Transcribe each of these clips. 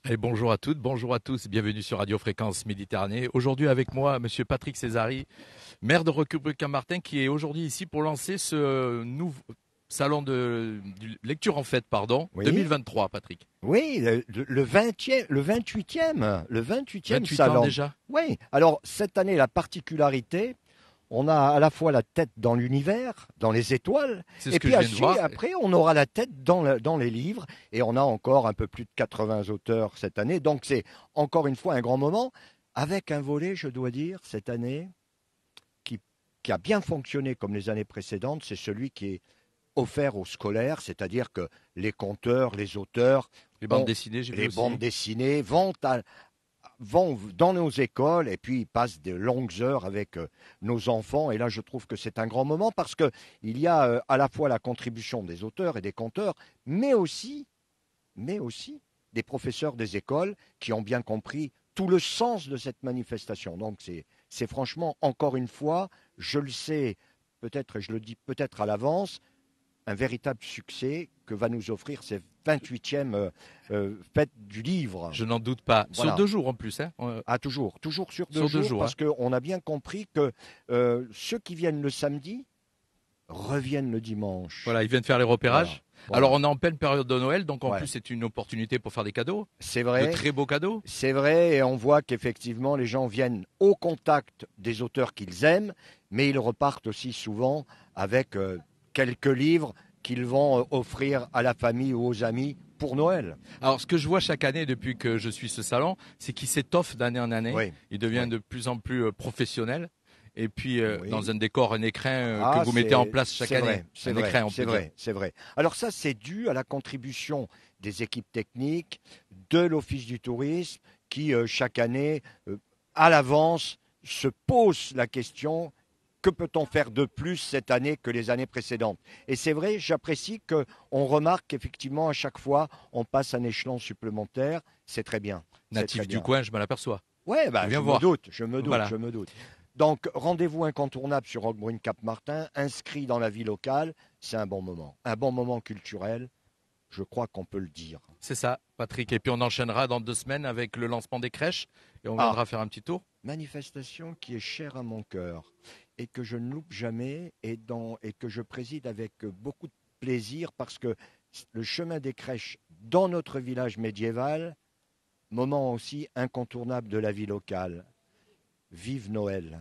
Et bonjour à toutes, bonjour à tous, bienvenue sur Radio Fréquence Méditerranée. Aujourd'hui avec moi, Monsieur Patrick Césari, maire de Roquebrune-Quimpartin, qui est aujourd'hui ici pour lancer ce nouveau salon de lecture en fête, Oui, 2023, Patrick. oui, le 20e, le 28e, le 28e 28 ans salon. déjà. Oui, alors cette année, la particularité, on a à la fois la tête dans l'univers, dans les étoiles, C'est ce et que puis je viens de voir. après, on aura la tête dans les livres, et on a encore un peu plus de 80 auteurs cette année, donc c'est encore une fois un grand moment, avec un volet, je dois dire, cette année, qui, qui a bien fonctionné comme les années précédentes, c'est celui qui est offert aux scolaires, c'est-à-dire que les conteurs, les auteurs, Les bandes ont, dessinées, j'ai vu les bandes aussi. dessinées vont dans nos écoles et puis ils passent de longues heures avec nos enfants. Et là, je trouve que c'est un grand moment parce que il y a à la fois la contribution des auteurs et des conteurs, mais aussi des professeurs des écoles qui ont bien compris tout le sens de cette manifestation. Donc c'est franchement, encore une fois, je le sais, peut-être, et je le dis peut-être à l'avance, un véritable succès que va nous offrir ces 28e fêtes du livre. Je n'en doute pas. Sur Voilà. 2 jours en plus, hein. Ah, toujours sur deux Sur deux jours, jours, hein. parce qu'on a bien compris que ceux qui viennent le samedi reviennent le dimanche. Voilà, ils viennent faire les Voilà, repérages. Alors voilà. on est en pleine période de Noël, donc en plus Ouais, c'est une opportunité pour faire des cadeaux, c'est de vrai, très beaux cadeaux. c'est vrai, et on voit qu'effectivement les gens viennent au contact des auteurs qu'ils aiment, mais ils repartent aussi souvent avec quelques livres qu'ils vont offrir à la famille ou aux amis pour Noël. Alors, ce que je vois chaque année depuis que je suis ce salon, c'est qu'il s'étoffe d'année en année. Oui, Il devient oui, de plus en plus professionnel. Et puis, dans oui. un décor, un écrin que Ah, vous mettez en place chaque c'est année. vrai, c'est Un vrai, écrin, on c'est peut dire. vrai, c'est vrai. Alors ça, c'est dû à la contribution des équipes techniques, de l'Office du tourisme, qui chaque année, à l'avance, se pose la question, que peut-on faire de plus cette année que les années précédentes? Et c'est vrai, j'apprécie qu'on remarque qu'effectivement, à chaque fois, on passe un échelon supplémentaire. C'est très bien, c'est très Natif du bien. coin, je m'en aperçois. Ouais, Je bah, viens je me voir. doute, je me doute, Voilà. je me doute. Donc, rendez-vous incontournable sur Roquebrune-Cap-Martin, inscrit dans la vie locale, c'est un bon moment culturel, je crois qu'on peut le dire. C'est ça, Patrick. Et puis, on enchaînera dans 2 semaines avec le lancement des crèches. Et on Ah, viendra faire un petit tour. manifestation qui est chère à mon cœur et que je ne loupe jamais et que je préside avec beaucoup de plaisir parce que le chemin des crèches dans notre village médiéval, moment aussi incontournable de la vie locale. Vive Noël.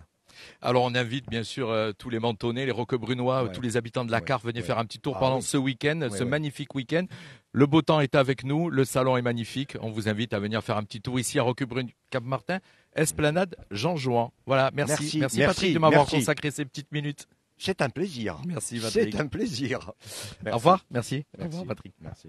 Alors, on invite bien sûr tous les Mentonnais, les Roquebrunois, tous Ouais, les habitants de la ouais, Carte, venez ouais. faire un petit tour Ah pendant oui, ce week-end, ouais, ce ouais. magnifique week-end. Le beau temps est avec nous, le salon est magnifique. On vous invite à venir faire un petit tour ici à Roquebrune-Cap-Martin, Esplanade Jean Jouan. Voilà, merci. Merci, Merci Patrick de merci, m'avoir merci. consacré ces petites minutes. C'est un plaisir. Merci C'est Patrick. un plaisir. Au Merci, revoir, merci. Au revoir merci, Patrick. merci.